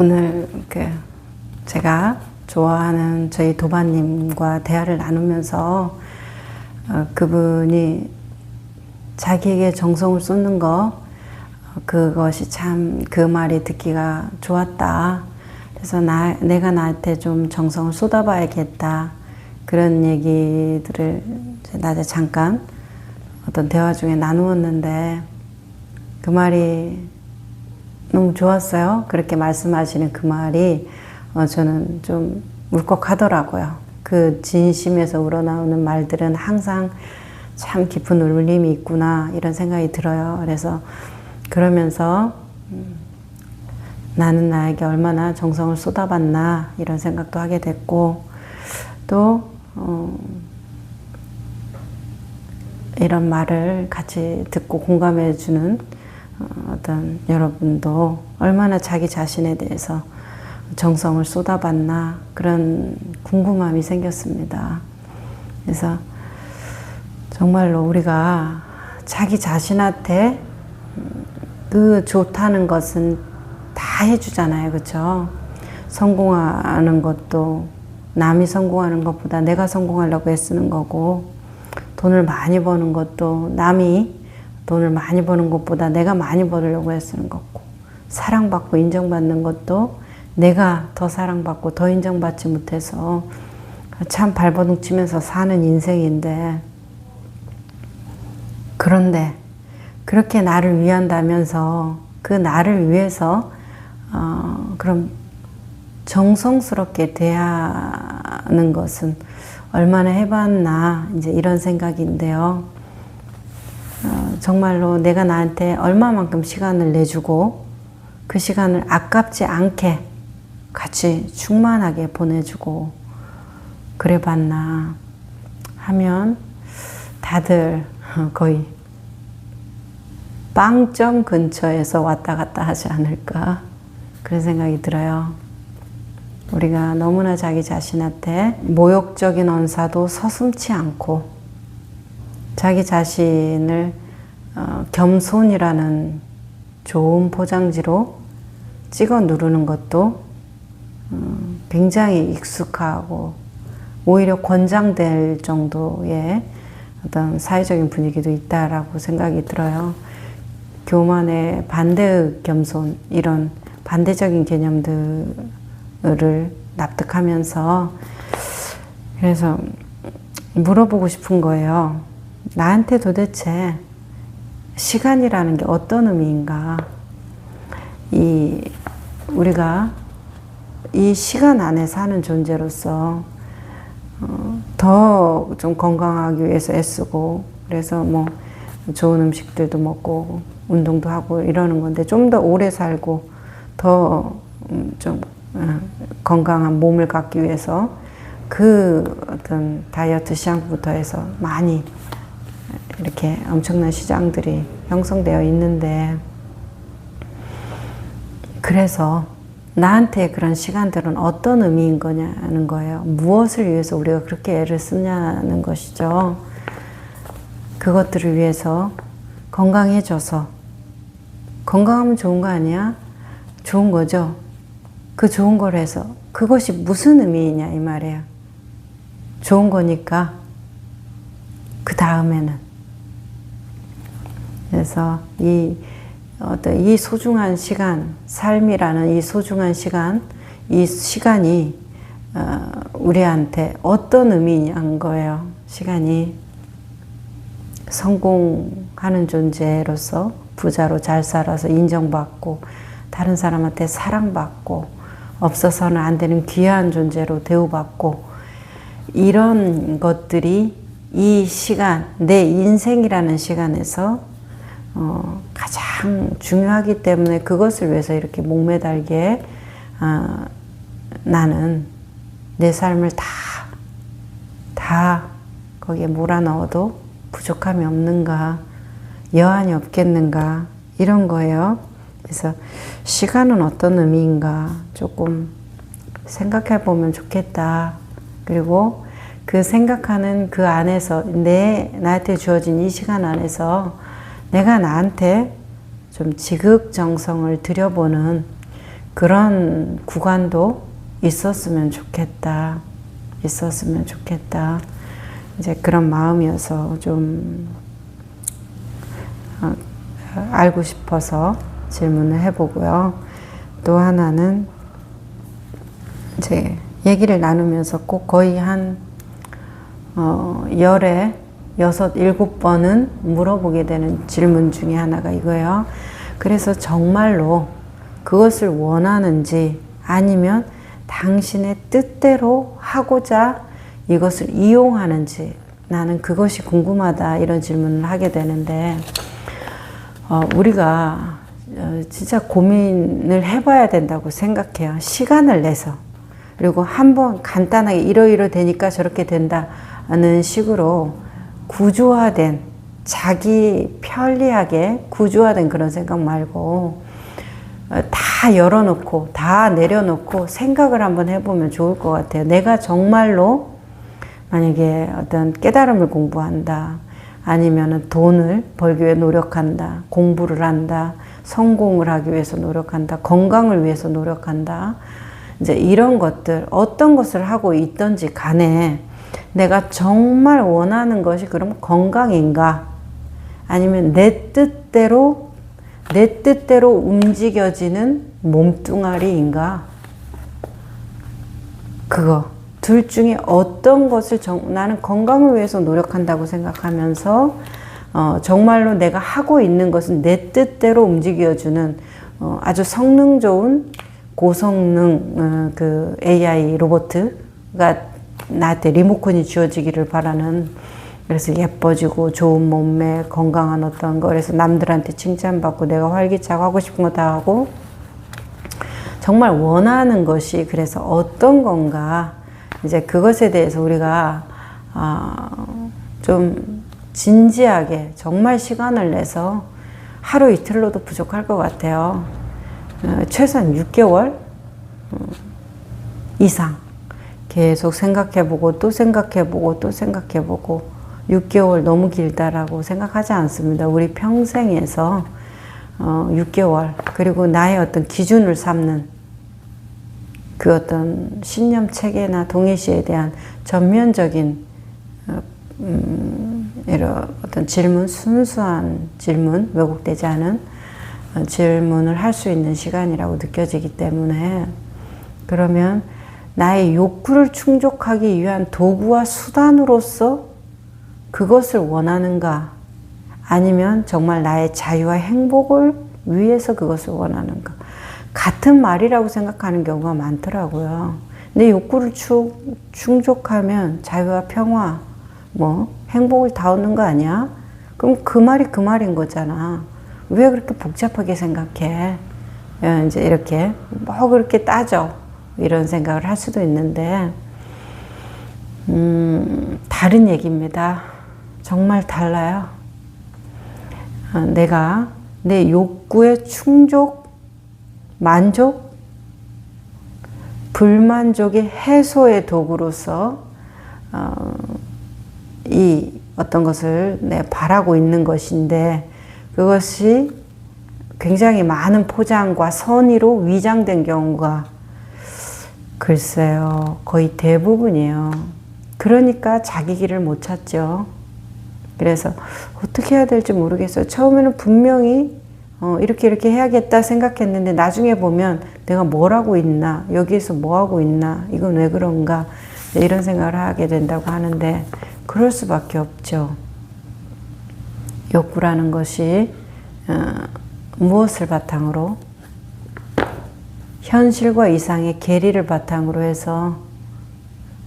오늘 제가 좋아하는 저희 도반님과 대화를 나누면서 그분이 자기에게 정성을 쏟는 그것이 참 그 말이 듣기가 좋았다. 그래서 내가 나한테 좀 정성을 쏟아봐야겠다. 그런 얘기들을 낮에 잠깐 어떤 대화 중에 나누었는데 그 말이 너무 좋았어요. 그렇게 말씀하시는 그 말이 저는 좀 울컥하더라고요. 그 진심에서 우러나오는 말들은 항상 참 깊은 울림이 있구나 이런 생각이 들어요. 그래서 그러면서 나는 나에게 얼마나 정성을 쏟아봤나 이런 생각도 하게 됐고 또 이런 말을 같이 듣고 공감해 주는 어떤 여러분도 얼마나 자기 자신에 대해서 정성을 쏟아봤나 그런 궁금함이 생겼습니다. 그래서 정말로 우리가 자기 자신한테 그 좋다는 것은 다 해주잖아요. 그렇죠? 성공하는 것도 남이 성공하는 것보다 내가 성공하려고 애쓰는 거고 돈을 많이 버는 것도 남이 돈을 많이 버는 것보다 내가 많이 벌려고 애쓰는 거고 사랑받고 인정받는 것도 내가 더 사랑받고 더 인정받지 못해서 참 발버둥 치면서 사는 인생인데 그런데 그렇게 나를 위한다면서 그 나를 위해서 그럼 정성스럽게 대하는 것은 얼마나 해봤나 이제 이런 생각인데요. 정말로 내가 나한테 얼마만큼 시간을 내주고 그 시간을 아깝지 않게 같이 충만하게 보내주고 그래봤나 하면 다들 거의 빵점 근처에서 왔다 갔다 하지 않을까 그런 생각이 들어요. 우리가 너무나 자기 자신한테 모욕적인 언사도 서슴지 않고 자기 자신을 겸손이라는 좋은 포장지로 찍어 누르는 것도 굉장히 익숙하고 오히려 권장될 정도의 어떤 사회적인 분위기도 있다라고 생각이 들어요. 교만의 반대의 겸손 이런 반대적인 개념들을 납득하면서 그래서 물어보고 싶은 거예요. 나한테 도대체 시간이라는 게 어떤 의미인가? 우리가 이 시간 안에 사는 존재로서 더 좀 건강하기 위해서 애쓰고 그래서 뭐 좋은 음식들도 먹고 운동도 하고 이러는 건데 좀 더 오래 살고 더 좀 건강한 몸을 갖기 위해서 그 어떤 다이어트 시장부터 해서 많이 이렇게 엄청난 시장들이 형성되어 있는데 그래서 나한테 그런 시간들은 어떤 의미인 거냐는 거예요. 무엇을 위해서 우리가 그렇게 애를 쓰냐는 것이죠. 그것들을 위해서 건강해져서 건강하면 좋은 거 아니야? 좋은 거죠. 그 좋은 걸 해서 그것이 무슨 의미이냐 이 말이에요. 좋은 거니까 그 다음에는 그래서 이 소중한 시간, 삶이라는 이 소중한 시간, 이 시간이 우리한테 어떤 의미냐는 거예요. 시간이 성공하는 존재로서 부자로 잘 살아서 인정받고 다른 사람한테 사랑받고 없어서는 안 되는 귀한 존재로 대우받고 이런 것들이 이 시간, 내 인생이라는 시간에서 가장 중요하기 때문에 그것을 위해서 이렇게 목매달게 나는 내 삶을 다 거기에 몰아넣어도 부족함이 없는가, 여한이 없겠는가 이런 거예요. 그래서 시간은 어떤 의미인가 조금 생각해 보면 좋겠다. 그리고 그 생각하는 그 안에서 나한테 주어진 이 시간 안에서 내가 나한테 좀 지극정성을 들여보는 그런 구간도 있었으면 좋겠다. 있었으면 좋겠다. 이제 그런 마음이어서 좀 알고 싶어서 질문을 해보고요. 또 하나는 이제 얘기를 나누면서 꼭 거의 한 열에 6, 7번은 물어보게 되는 질문 중에 하나가 이거예요. 그래서 정말로 그것을 원하는지 아니면 당신의 뜻대로 하고자 이것을 이용하는지 나는 그것이 궁금하다, 이런 질문을 하게 되는데 우리가 진짜 고민을 해봐야 된다고 생각해요. 시간을 내서. 그리고 한번 간단하게 이러이러 되니까 저렇게 된다는 식으로 구조화된, 자기 편리하게 구조화된 그런 생각 말고 다 열어놓고 다 내려놓고 생각을 한번 해보면 좋을 것 같아요. 내가 정말로 만약에 어떤 깨달음을 공부한다, 아니면 돈을 벌기 위해 노력한다, 공부를 한다, 성공을 하기 위해서 노력한다, 건강을 위해서 노력한다, 이제 이런 것들, 어떤 것을 하고 있든지 간에 내가 정말 원하는 것이 그럼 건강인가, 아니면 내 뜻대로 움직여지는 몸뚱아리인가, 그거 둘 중에 어떤 것을 나는 건강을 위해서 노력한다고 생각하면서 정말로 내가 하고 있는 것은 내 뜻대로 움직여주는 아주 성능 좋은 고성능 그 AI 로봇가 나한테 리모컨이 주어지기를 바라는, 그래서 예뻐지고 좋은 몸매, 건강한 어떤 거, 그래서 남들한테 칭찬받고 내가 활기차고 하고 싶은 거 다 하고, 정말 원하는 것이 그래서 어떤 건가, 이제 그것에 대해서 우리가 좀 진지하게 정말 시간을 내서 하루 이틀로도 부족할 것 같아요. 최소한 6개월 이상 계속 생각해보고 또 생각해보고 또 생각해보고, 6개월 너무 길다라고 생각하지 않습니다. 우리 평생에서 6개월, 그리고 나의 어떤 기준을 삼는 그 어떤 신념 체계나 동의시에 대한 전면적인 이런 어떤 질문, 순수한 질문, 왜곡되지 않은 질문을 할 수 있는 시간이라고 느껴지기 때문에, 그러면 나의 욕구를 충족하기 위한 도구와 수단으로서 그것을 원하는가, 아니면 정말 나의 자유와 행복을 위해서 그것을 원하는가. 같은 말이라고 생각하는 경우가 많더라고요. 내 욕구를 충족하면 자유와 평화, 행복을 다 얻는 거 아니야? 그럼 그 말이 그 말인 거잖아. 왜 그렇게 복잡하게 생각해? 이제 이렇게 그렇게 따져, 이런 생각을 할 수도 있는데, 다른 얘기입니다. 정말 달라요. 내가 내 욕구의 충족, 만족, 불만족의 해소의 도구로서 이 어떤 것을 내가 바라고 있는 것인데, 그것이 굉장히 많은 포장과 선의로 위장된 경우가 글쎄요, 거의 대부분이에요. 그러니까 자기 길을 못 찾죠. 그래서 어떻게 해야 될지 모르겠어요. 처음에는 분명히 이렇게 해야겠다 생각했는데, 나중에 보면 내가 뭘 하고 있나, 여기에서 뭐 하고 있나, 이건 왜 그런가, 이런 생각을 하게 된다고 하는데, 그럴 수밖에 없죠. 욕구라는 것이 무엇을 바탕으로? 현실과 이상의 괴리를 바탕으로 해서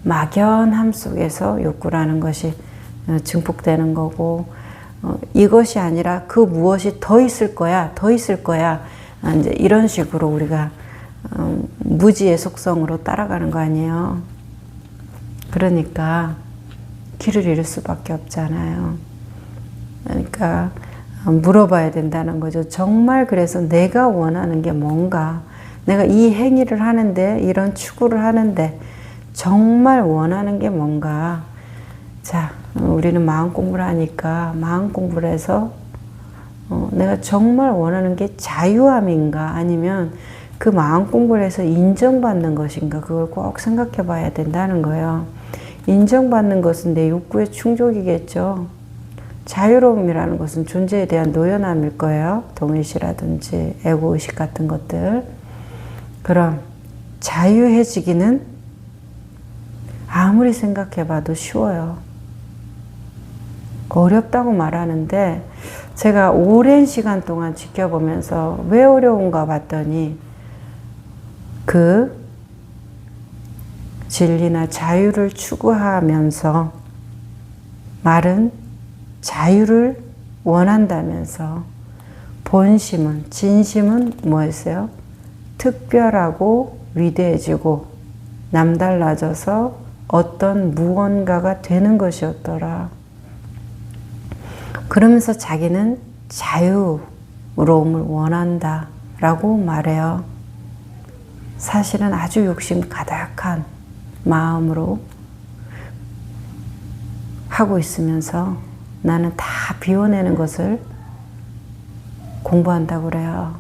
막연함 속에서 욕구라는 것이 증폭되는 거고, 이것이 아니라 그 무엇이 더 있을 거야, 더 있을 거야, 이제 이런 식으로 우리가 무지의 속성으로 따라가는 거 아니에요. 그러니까 길을 잃을 수밖에 없잖아요. 그러니까 물어봐야 된다는 거죠. 정말 그래서 내가 원하는 게 뭔가, 내가 이 행위를 하는데, 이런 추구를 하는데 정말 원하는 게 뭔가. 자, 우리는 마음 공부를 하니까 마음 공부를 해서 내가 정말 원하는 게 자유함인가, 아니면 그 마음 공부를 해서 인정받는 것인가, 그걸 꼭 생각해 봐야 된다는 거예요. 인정받는 것은 내 욕구의 충족이겠죠. 자유로움이라는 것은 존재에 대한 노연함일 거예요. 동일시라든지 에고의식 같은 것들. 그럼 자유해지기는 아무리 생각해봐도 쉬워요. 어렵다고 말하는데 제가 오랜 시간 동안 지켜보면서 왜 어려운가 봤더니 그 진리나 자유를 추구하면서 말은 자유를 원한다면서 본심은, 진심은 뭐였어요? 특별하고 위대해지고 남달라져서 어떤 무언가가 되는 것이었더라. 그러면서 자기는 자유로움을 원한다 라고 말해요. 사실은 아주 욕심 가득한 마음으로 하고 있으면서 나는 다 비워내는 것을 공부한다고 그래요.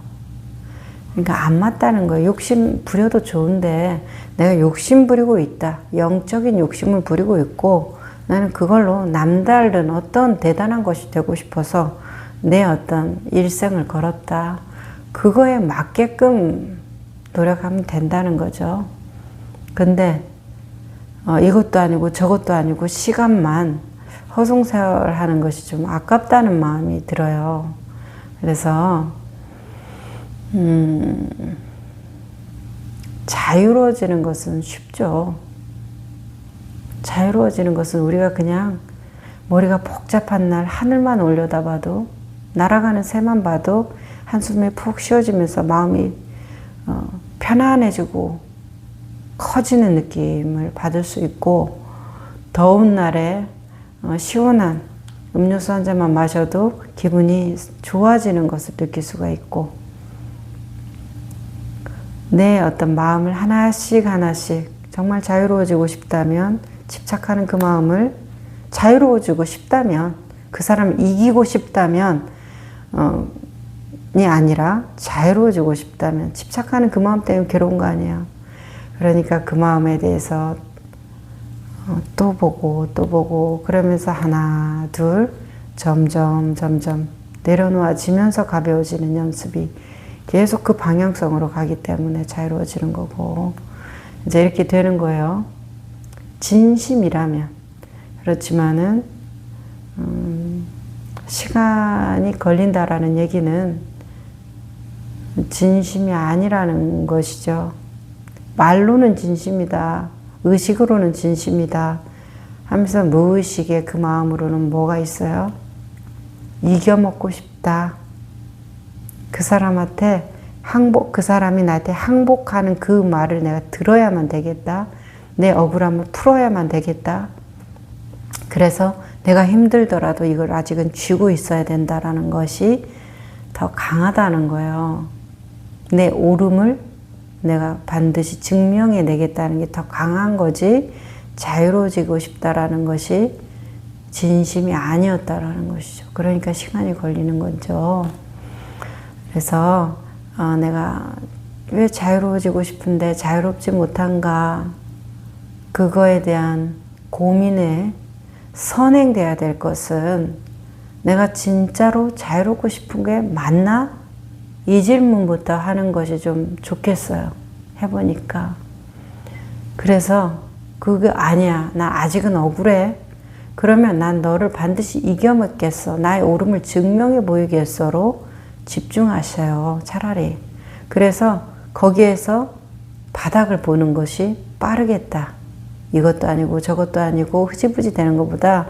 그러니까 안 맞다는 거예요. 욕심 부려도 좋은데 내가 욕심 부리고 있다. 영적인 욕심을 부리고 있고 나는 그걸로 남다른 어떤 대단한 것이 되고 싶어서 내 어떤 일생을 걸었다. 그거에 맞게끔 노력하면 된다는 거죠. 근데 이것도 아니고 저것도 아니고 시간만 허송세월하는 것이 좀 아깝다는 마음이 들어요. 그래서 자유로워지는 것은 쉽죠. 자유로워지는 것은 우리가 그냥 머리가 복잡한 날 하늘만 올려다봐도 날아가는 새만 봐도 한숨이 푹 쉬어지면서 마음이 편안해지고 커지는 느낌을 받을 수 있고 더운 날에 시원한 음료수 한 잔만 마셔도 기분이 좋아지는 것을 느낄 수가 있고 내 어떤 마음을 하나씩 하나씩 정말 자유로워지고 싶다면 집착하는 그 마음을 자유로워지고 싶다면 그 사람을 이기고 싶다면 이 아니라 자유로워지고 싶다면 집착하는 그 마음 때문에 괴로운 거 아니에요. 그러니까 그 마음에 대해서 또 보고 또 보고 그러면서 하나 둘 점점 내려놓아지면서 가벼워지는 연습이 계속 그 방향성으로 가기 때문에 자유로워지는 거고 이제 이렇게 되는 거예요. 진심이라면. 그렇지만은 시간이 걸린다라는 얘기는 진심이 아니라는 것이죠. 말로는 진심이다. 의식으로는 진심이다. 하면서 무의식의 그 마음으로는 뭐가 있어요? 이겨먹고 싶다. 그 사람한테 그 사람이 나한테 항복하는 그 말을 내가 들어야만 되겠다. 내 억울함을 풀어야만 되겠다. 그래서 내가 힘들더라도 이걸 아직은 쥐고 있어야 된다라는 것이 더 강하다는 거예요. 내 옳음을 내가 반드시 증명해내겠다는 게 더 강한 거지 자유로워지고 싶다라는 것이 진심이 아니었다라는 것이죠. 그러니까 시간이 걸리는 거죠. 그래서 내가 왜 자유로워지고 싶은데 자유롭지 못한가 그거에 대한 고민에 선행돼야 될 것은 내가 진짜로 자유롭고 싶은 게 맞나? 이 질문부터 하는 것이 좀 좋겠어요. 해보니까. 그래서 그게 아니야. 나 아직은 억울해. 그러면 난 너를 반드시 이겨먹겠어. 나의 옳음을 증명해 보이겠어로 집중하셔요. 차라리. 그래서 거기에서 바닥을 보는 것이 빠르겠다. 이것도 아니고 저것도 아니고 흐지부지 되는 것보다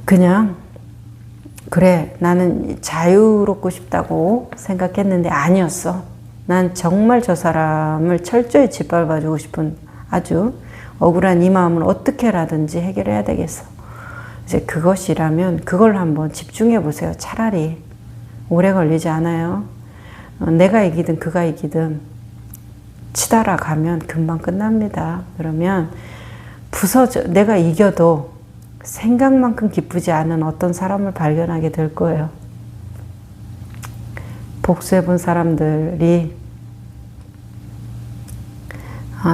그냥 그래 나는 자유롭고 싶다고 생각했는데 아니었어. 난 정말 저 사람을 철저히 짓밟아주고 싶은 아주 억울한 이 마음을 어떻게라든지 해결해야 되겠어. 이제 그것이라면 그걸 한번 집중해 보세요. 차라리 오래 걸리지 않아요. 내가 이기든 그가 이기든 치달아 가면 금방 끝납니다. 그러면 내가 이겨도 생각만큼 기쁘지 않은 어떤 사람을 발견하게 될 거예요. 복수해 본 사람들이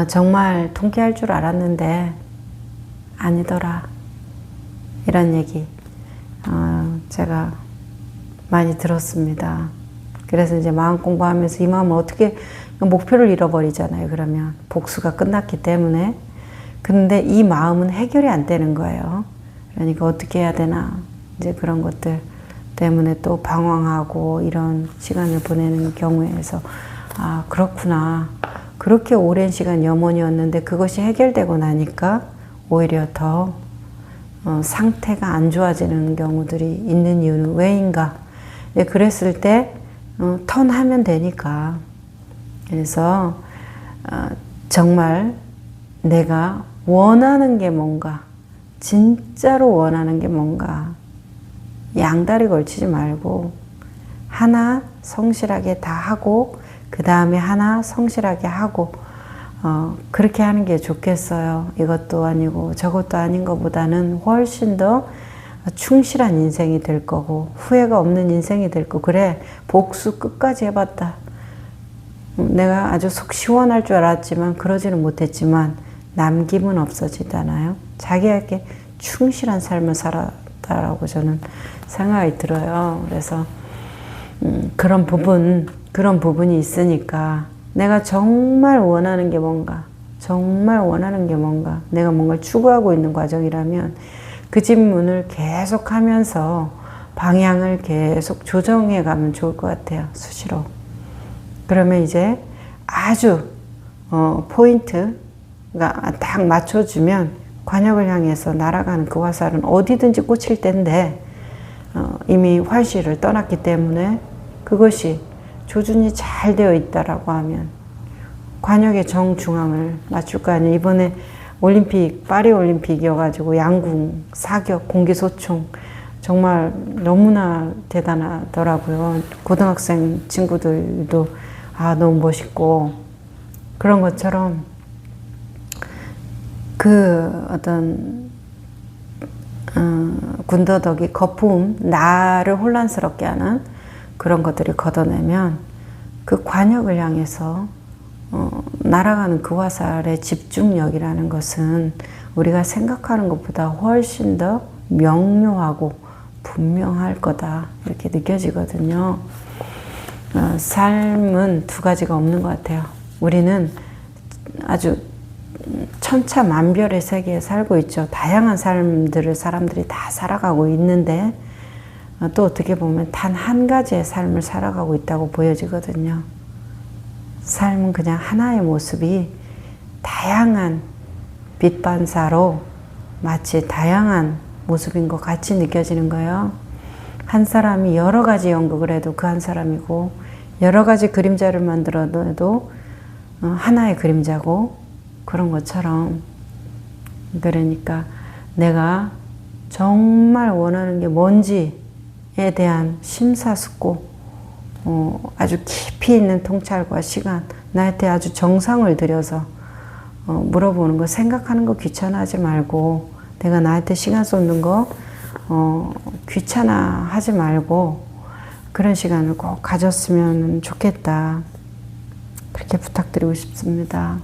정말 통쾌할 줄 알았는데 아니더라. 이런 얘기 제가 많이 들었습니다. 그래서 이제 마음 공부하면서 이 마음을 어떻게 목표를 잃어버리잖아요. 그러면 복수가 끝났기 때문에. 근데 이 마음은 해결이 안 되는 거예요. 그러니까 어떻게 해야 되나 이제 그런 것들 때문에 또 방황하고 이런 시간을 보내는 경우에서 그렇구나. 그렇게 오랜 시간 염원이었는데 그것이 해결되고 나니까 오히려 더 상태가 안 좋아지는 경우들이 있는 이유는 왜인가? 그랬을 때 턴하면 되니까. 그래서 정말 내가 원하는 게 뭔가, 진짜로 원하는 게 뭔가, 양다리 걸치지 말고 하나 성실하게 다 하고 그 다음에 하나 성실하게 하고 그렇게 하는 게 좋겠어요. 이것도 아니고 저것도 아닌 것보다는 훨씬 더 충실한 인생이 될 거고 후회가 없는 인생이 될 거고. 그래, 복수 끝까지 해봤다. 내가 아주 속 시원할 줄 알았지만 그러지는 못했지만 남김은 없어지잖아요. 자기에게 충실한 삶을 살았다라고 저는 생각이 들어요. 그래서 그런 부분이 있으니까 내가 정말 원하는 게 뭔가, 정말 원하는 게 뭔가, 내가 뭔가를 추구하고 있는 과정이라면 그 질문을 계속 하면서 방향을 계속 조정해 가면 좋을 것 같아요. 수시로. 그러면 이제 아주 포인트가 딱 맞춰주면 관역을 향해서 날아가는 그 화살은 어디든지 꽂힐 텐데 이미 활시를 떠났기 때문에 그것이 조준이 잘 되어 있다라고 하면 관역의 정중앙을 맞출 거 아니에요. 이번에 올림픽, 파리 올림픽이어가지고 양궁, 사격, 공기소총 정말 너무나 대단하더라고요. 고등학생 친구들도 너무 멋있고 그런 것처럼 그 어떤 군더더기, 거품, 나를 혼란스럽게 하는 그런 것들이 걷어내면 그 관역을 향해서 날아가는 그 화살의 집중력이라는 것은 우리가 생각하는 것보다 훨씬 더 명료하고 분명할 거다 이렇게 느껴지거든요. 삶은 두 가지가 없는 것 같아요. 우리는 아주 천차만별의 세계에 살고 있죠. 다양한 삶들을 사람들이 다 살아가고 있는데 또 어떻게 보면 단 한 가지의 삶을 살아가고 있다고 보여지거든요. 삶은 그냥 하나의 모습이 다양한 빛반사로 마치 다양한 모습인 것 같이 느껴지는 거예요. 한 사람이 여러 가지 연극을 해도 그 한 사람이고 여러 가지 그림자를 만들어도 하나의 그림자고 그런 것처럼 그러니까 내가 정말 원하는 게 뭔지에 대한 심사숙고 아주 깊이 있는 통찰과 시간 나한테 아주 정성을 들여서 물어보는 거 생각하는 거 귀찮아하지 말고 내가 나한테 시간 쏟는 거 귀찮아하지 말고 그런 시간을 꼭 가졌으면 좋겠다. 그렇게 부탁드리고 싶습니다.